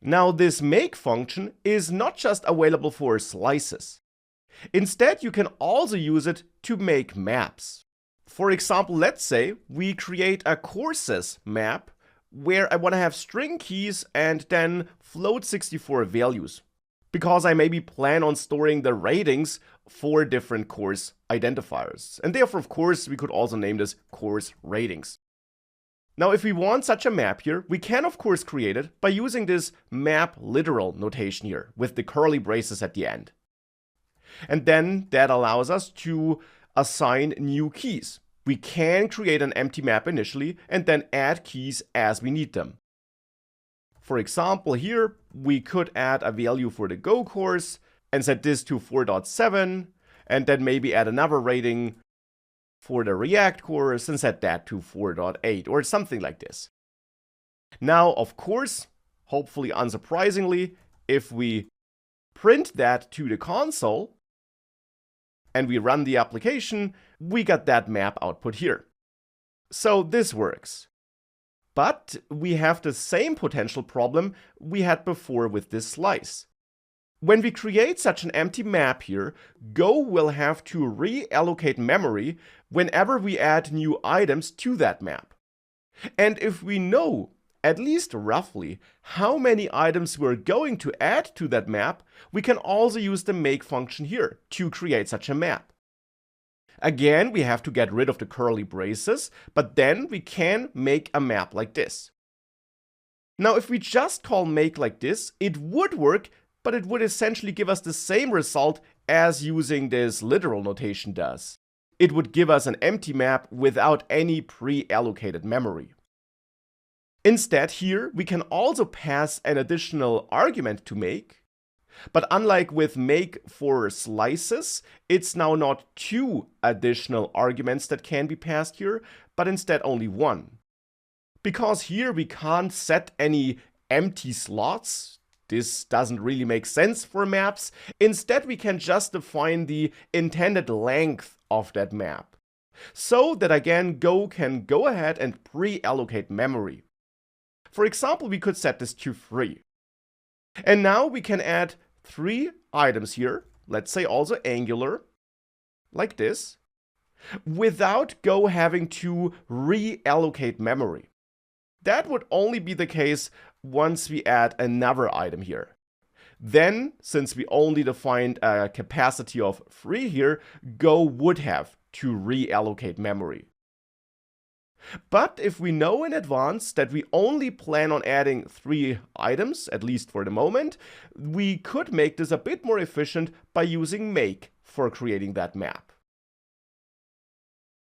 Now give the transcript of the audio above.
Now this make function is not just available for slices. Instead, you can also use it to make maps. For example, let's say we create a courses map where I want to have string keys and then float 64 values, because I maybe plan on storing the ratings for different course identifiers. And therefore, of course, we could also name this course ratings. Now, if we want such a map here, we can of course create it by using this map literal notation here with the curly braces at the end. And then that allows us to assign new keys. We can create an empty map initially and then add keys as we need them. For example, here we could add a value for the Go course and set this to 4.7, and then maybe add another rating for the React course and set that to 4.8 or something like this. Now, of course, hopefully unsurprisingly, if we print that to the console and we run the application, we got that map output here. So this works. But we have the same potential problem we had before with this slice. When we create such an empty map here, Go will have to reallocate memory whenever we add new items to that map. And if we know, at least roughly, how many items we're going to add to that map, we can also use the make function here to create such a map. Again, we have to get rid of the curly braces, but then we can make a map like this. Now, if we just call make like this, it would work, but it would essentially give us the same result as using this literal notation does. It would give us an empty map without any pre-allocated memory. Instead, here we can also pass an additional argument to make, but unlike with make for slices, it's now not two additional arguments that can be passed here, but instead only one. Because here we can't set any empty slots. This doesn't really make sense for maps. Instead, we can just define the intended length of that map, so that again Go can go ahead and pre-allocate memory. For example, we could set this to 3. And now we can add 3 items here, let's say also angular, like this, without Go having to reallocate memory. That would only be the case once we add another item here. Then, since we only defined a capacity of 3 here, Go would have to reallocate memory. But if we know in advance that we only plan on adding 3 items, at least for the moment, we could make this a bit more efficient by using make for creating that map.